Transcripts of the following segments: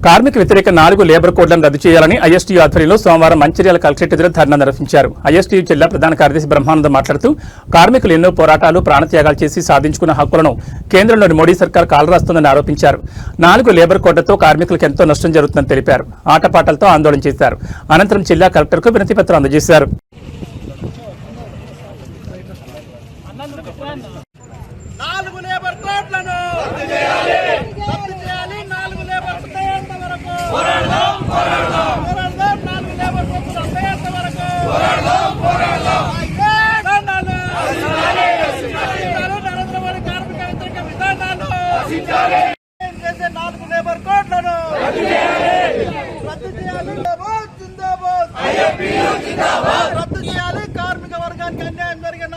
కార్మిక వ్యతిరేక 4 లేబర్ కోడ్లను రద్దు చేయాలని ఐఎస్టీ ఆధ్వర్యంలో సోమవారం మంచిర్యాల కలెక్టరేట్ ఎదుట ధర్నా నిర్వహించారు. ఐఎస్టీ జిల్లా ప్రధాన కార్యదర్శి బ్రహ్మానందం మాట్లాడుతూ కార్మికులు ఎన్నో పోరాటాలు ప్రాణత్యాగాలు చేసి సాధించుకున్న హక్కులను కేంద్రంలోని మోడీ సర్కార్ కాలరాస్తోందని ఆరోపించారు. 4 లేబర్ కోడ్లతో కార్మికులకు ఎంతో నష్టం జరుగుతుందని తెలిపారు. ఆటపాటలతో ఆందోళన చేశారు. అనంతరం జిల్లా కలెక్టర్కు వినతి పత్రం అందజేశారు. కార్మిక వర్గానికి అన్యాయం జరిగిన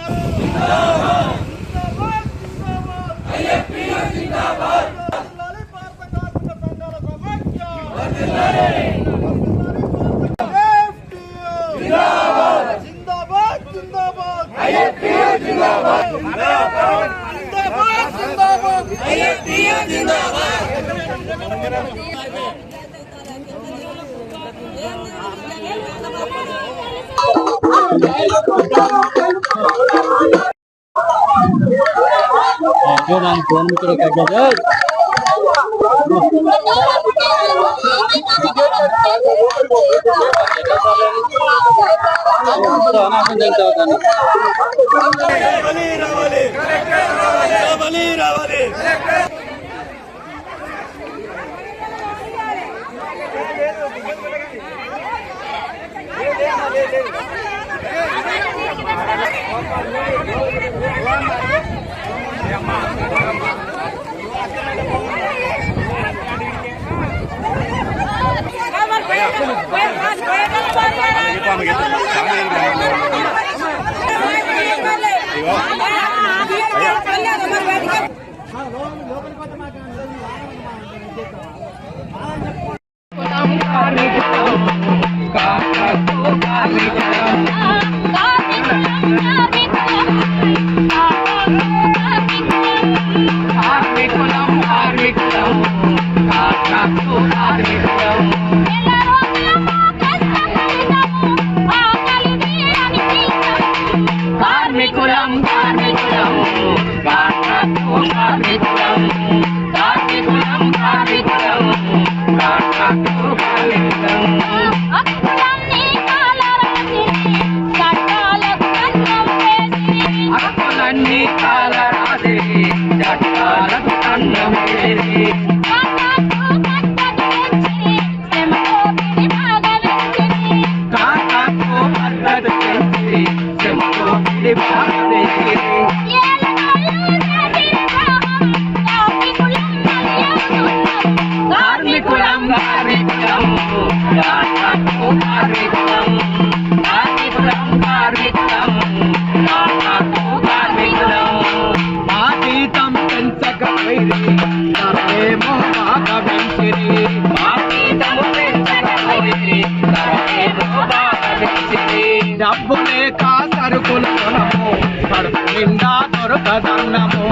డబ్బులే కాసరుకులు కొనము కడుపు నిండా దొరకదన్నము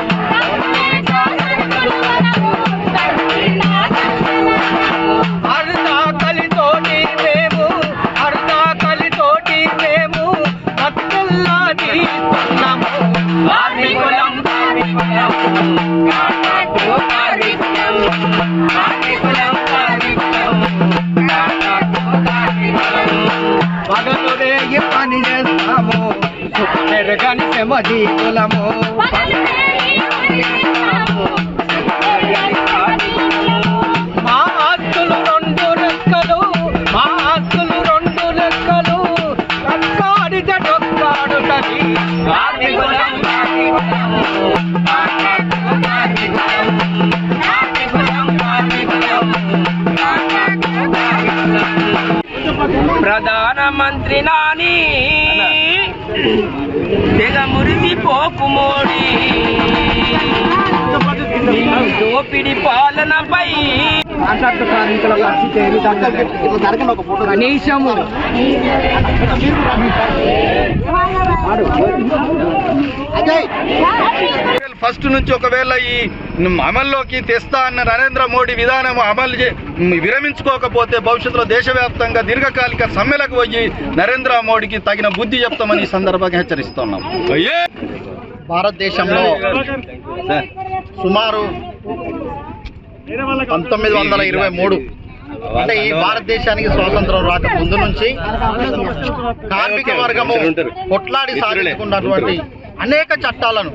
అర్ధాకలితోటి మేము భక్తుల్లా తీస్తున్నాము. కార్మికులం పగలు రేగి పని చేస్తాము మెరుగని సెమది కులము. మా ఆస్తులు 2 రెక్కలు కక్కాడి జడొక్కాడుటది. ప్రధానమంత్రి నాని తెగ మురిసిపోకు మోడీ దోపిడి పాలనపై కాంట్రాక్ట్ కార్మికుల పరిస్థితి ఏ విధంగా కనీసము ఫస్ట్ నుంచి ఒకవేళ ఈ అమల్లోకి తెస్తా అన్న నరేంద్ర మోడీ విధానం విరమించుకోకపోతే భవిష్యత్తులో దేశవ్యాప్తంగా దీర్ఘకాలిక సమ్మెలకు పోయి నరేంద్ర మోడీకి తగిన బుద్ధి చెప్తామని ఈ సందర్భంగా హెచ్చరిస్తున్నాం. భారతదేశంలో సుమారు 1923 అంటే ఈ భారతదేశానికి స్వాతంత్రం రాక ముందు నుంచి కార్మిక వర్గము కొట్లాడి సాధించుకున్నటువంటి అనేక చట్టాలను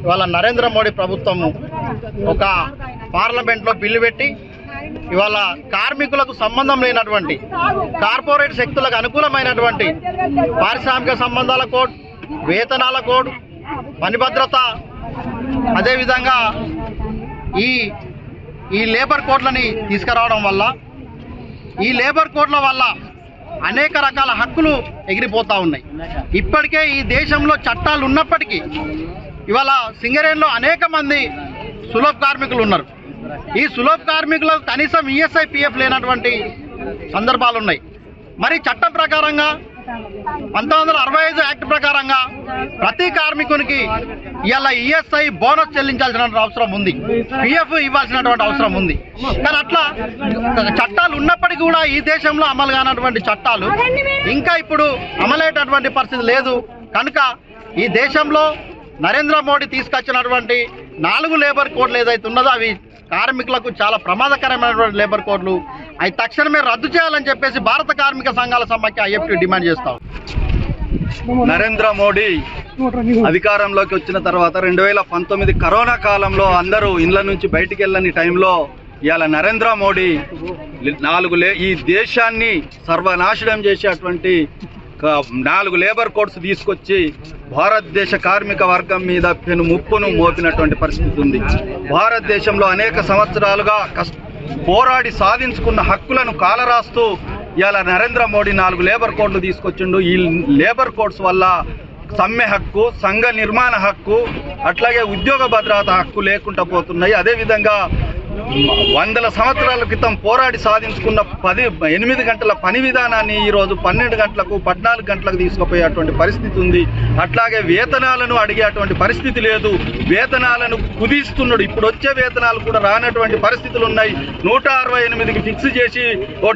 ఇవాళ నరేంద్ర మోడీ ప్రభుత్వము ఒక పార్లమెంట్లో బిల్లు పెట్టి ఇవాళ కార్మికులకు సంబంధం లేనటువంటి కార్పొరేట్ శక్తులకు అనుకూలమైనటువంటి పారిశ్రామిక సంబంధాల కోడ్, వేతనాల కోడ్, పని భద్రత, అదేవిధంగా ఈ లేబర్ కోడ్లని తీసుకురావడం వల్ల ఈ లేబర్ కోడ్ల వల్ల అనేక రకాల హక్కులు ఎగిరిపోతూ ఉన్నాయి. ఇప్పటికే ఈ దేశంలో చట్టాలు ఉన్నప్పటికీ ఇవాళ సింగరేణిలో అనేక మంది సులభ కార్మికులు ఉన్నారు. ఈ సులభ కార్మికులకు కనీసం ఈఎస్ఐ పిఎఫ్ లేనటువంటి సందర్భాలు ఉన్నాయి. మరి చట్టం ప్రకారంగా 1965 యాక్ట్ ప్రకారంగా ప్రతి కార్మికునికి ఇవాళ ఈఎస్ఐ బోనస్ చెల్లించాల్సిన అవసరం ఉంది, పిఎఫ్ ఇవ్వాల్సినటువంటి అవసరం ఉంది. కానీ అట్లా చట్టాలు ఉన్నప్పటికీ కూడా ఈ దేశంలో అమలు కానటువంటి చట్టాలు ఇంకా ఇప్పుడు అమలయ్యేటటువంటి పరిస్థితి లేదు. కనుక ఈ దేశంలో నరేంద్ర మోడీ తీసుకొచ్చినటువంటి 4 లేబర్ కోడ్లు ఏదైతే ఉన్నదో అవి కార్మికులకు చాలా ప్రమాదకరమైనటువంటి లేబర్ కోడ్లు. అవి తక్షణమే రద్దు చేయాలని చెప్పేసి భారత కార్మిక సంఘాల సమాఖ్య ఐఎఫ్టీ డిమాండ్ చేస్తాం. నరేంద్ర మోడీ అధికారంలోకి వచ్చిన తర్వాత 2019 కరోనా కాలంలో అందరూ ఇళ్ల నుంచి బయటికి వెళ్ళని టైంలో ఇవాళ నరేంద్ర మోడీ ఈ దేశాన్ని సర్వనాశనం చేసేటువంటి 4 లేబర్ కోడ్స్ తీసుకొచ్చి భారతదేశ కార్మిక వర్గం మీద పెను ముప్పును మోపినటువంటి పరిస్థితి ఉంది. భారతదేశంలో అనేక సంవత్సరాలుగా పోరాడి సాధించుకున్న హక్కులను కాలరాస్తూ ఇవాళ నరేంద్ర మోడీ 4 లేబర్ కోడ్లు తీసుకొచ్చిండు. ఈ లేబర్ కోడ్స్ వల్ల సమ్మె హక్కు, సంఘ నిర్మాణ హక్కు, అట్లాగే ఉద్యోగ భద్రత హక్కు లేకుండా పోతున్నాయి. అదేవిధంగా 100 సంవత్సరాల క్రితం పోరాడి సాధించుకున్న 8 గంటల పని విధానాన్ని ఈరోజు 12 గంటలకు 14 గంటలకు తీసుకుపోయేటువంటి పరిస్థితి ఉంది. అట్లాగే వేతనాలను అడిగేటువంటి పరిస్థితి లేదు, వేతనాలను కుదిస్తున్నాడు. ఇప్పుడు వచ్చే వేతనాలు కూడా రానటువంటి పరిస్థితులు ఉన్నాయి. 168కి ఫిక్స్ చేసి ఓ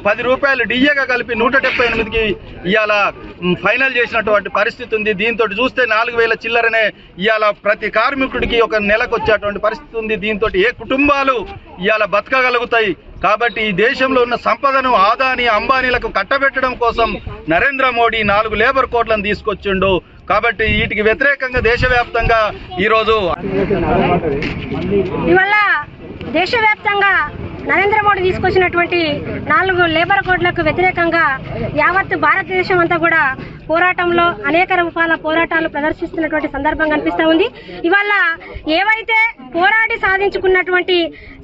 10 రూపాయలు డిఏగా కలిపి 178కి ఇవాళ ఫైనల్ చేసినటువంటి పరిస్థితి ఉంది. దీంతో చూస్తే 4000 చిల్లరనే ఇవాళ ప్రతి కార్మికుడికి ఒక నెలకు వచ్చేటువంటి పరిస్థితి ఉంది. దీంతో ఏ కుటుంబాలు ఇవాళ బతకగలుగుతాయి? కాబట్టి ఈ దేశంలో ఉన్న సంపదను ఆదాని అంబానీలకు కట్టబెట్టడం కోసం నరేంద్ర మోడీ 4 లేబర్ కోడ్లను తీసుకొచ్చిండు. కాబట్టి వీటికి వ్యతిరేకంగా దేశవ్యాప్తంగా ఈరోజు ఇవాళ దేశవ్యాప్తంగా నరేంద్ర మోడీ తీసుకొచ్చినటువంటి 4 లేబర్ కోడ్లకు వ్యతిరేకంగా యావత్ భారతదేశం అంతా కూడా పోరాటంలో అనేక రూపాల పోరాటాలు ప్రదర్శిస్తున్నటువంటి సందర్భం కనిపిస్తూ ఉంది. ఇవాళ ఏవైతే పోరాడి సాధించుకున్నటువంటి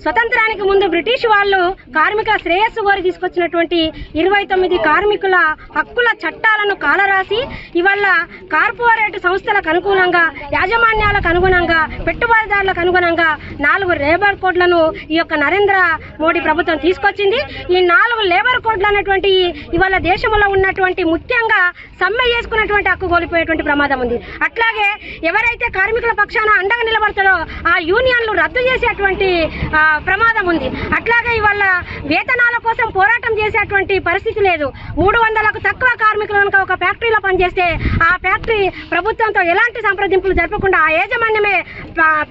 స్వతంత్రానికి ముందు బ్రిటిష్ వాళ్ళు కార్మికుల శ్రేయస్సు కోరి తీసుకొచ్చినటువంటి 29 కార్మికుల హక్కుల చట్టాలను కాలరాసి ఇవాళ కార్పొరేట్ సంస్థలకు అనుగుణంగా, యాజమాన్యాలకు అనుగుణంగా, పెట్టుబడిదారులకు అనుగుణంగా 4 లేబర్ కోడ్లను ఈ యొక్క నరేంద్ర మోడీ ప్రభుత్వం తీసుకొచ్చింది. ఈ 4 లేబర్ కోడ్లు అనేటువంటి ఇవాళ దేశంలో ఉన్నటువంటి ముఖ్యంగా సమ్మె చేసుకున్నటువంటి హక్కు కోల్పోయేటువంటి ప్రమాదం ఉంది. అట్లాగే ఎవరైతే కార్మికుల పక్షాన అండగా నిలబడతాడో ఆ యూనియన్లు రద్దు చేసేటువంటి ప్రమాదం ఉంది. అట్లాగే ఇవాళ వేతనాల కోసం పోరాటం చేసేటువంటి పరిస్థితి లేదు. 300లకు తక్కువ కార్మికులు కనుక ఒక ఫ్యాక్టరీలో పనిచేస్తే ఆ ఫ్యాక్టరీ ప్రభుత్వంతో ఎలాంటి సంప్రదింపులు జరపకుండా ఆ యాజమాన్యమే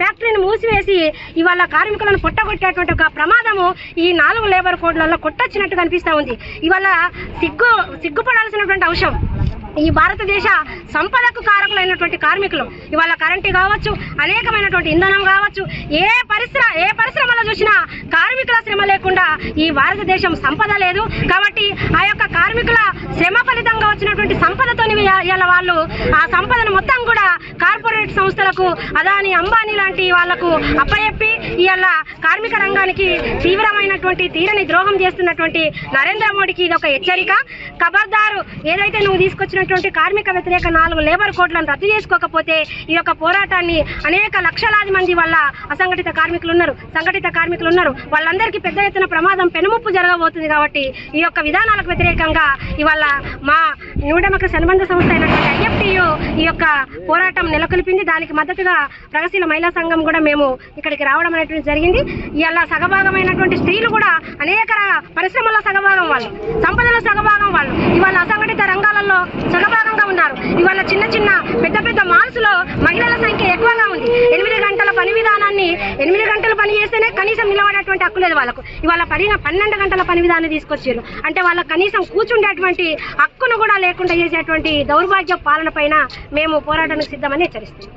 ఫ్యాక్టరీని మూసివేసి ఇవాళ కార్మికులను పొట్టగొట్టేటువంటి ఒక ప్రమాదము ఈ 4 లేబర్ కోడ్లలో కొట్టొచ్చినట్టు కనిపిస్తా ఉంది. ఇవాళ సిగ్గుపడాల్సినటువంటి అంశం ఈ భారతదేశ సంపదకు కారకులైనటువంటి కార్మికులు ఇవాళ కరెంటు కావచ్చు, అనేకమైనటువంటి ఇంధనం కావచ్చు, ఏ పరిశ్రమలో చూసినా కార్మికుల శ్రమ లేకుండా ఈ భారతదేశం సంపద లేదు. కాబట్టి ఆ యొక్క కార్మికుల శ్రమ ఫలితంగా వచ్చినటువంటి సంపదతో ఇలా వాళ్ళు ఆ సంపదను మొత్తం కూడా కార్పొరేట్ సంస్థలకు, అదాని అంబానీ లాంటి వాళ్లకు అప్పచెప్పి ఇవాళ కార్మిక రంగానికి తీవ్రమైనటువంటి తీరని ద్రోహం చేస్తున్నటువంటి నరేంద్ర మోడీకి ఇది ఒక హెచ్చరిక. ఖబర్దారు, ఏదైతే నువ్వు తీసుకొచ్చిన తీసుకొచ్చినటువంటి కార్మిక వ్యతిరేక 4 లేబర్ కోడ్లను రద్దు చేసుకోకపోతే ఈ యొక్క పోరాటాన్ని అనేక లక్షలాది మంది వల్ల అసంఘటిత కార్మికులు ఉన్నారు, సంఘటిత కార్మికులు ఉన్నారు, వాళ్ళందరికీ పెద్ద ఎత్తున ప్రమాదం పెనుముప్పు జరగబోతుంది. కాబట్టి ఈ యొక్క విధానాలకు వ్యతిరేకంగా ఇవాళ మా న్యూ డెమోక్రసీ అనుబంధ సంస్థ అయినటువంటి IFTU ఈ యొక్క పోరాటం నెలకొల్పింది. దానికి మద్దతుగా ప్రగతిశీల మహిళా సంఘం కూడా మేము ఇక్కడికి రావడం అనేటువంటి జరిగింది. ఇవాళ సగభాగమైనటువంటి స్త్రీలు కూడా అనేక పరిశ్రమల్లో సగభాగం వాళ్ళు, సంపదలో సగభాగం వాళ్ళు, ఇవాళ అసంఘటిత రంగాలలో సగభాగంగా ఉన్నారు. ఇవాళ చిన్న చిన్న పెద్ద పెద్ద మాల్స్ లో మహిళల సంఖ్య ఎక్కువగా ఉంది. 8 గంటల పని విధానాన్ని 8 గంటలు పని చేస్తేనే కనీసం నిలబడేటువంటి హక్కు లేదు వాళ్ళకు. ఇవాళ 12 గంటల పని విధానాన్ని తీసుకొచ్చారు. అంటే వాళ్ళ కనీసం కూర్చుండేటువంటి హక్కును కూడా లేకుండా చేసేటువంటి దౌర్భాగ్య పాలన పైన మేము పోరాటానికి సిద్ధమని హెచ్చరిస్తున్నాం.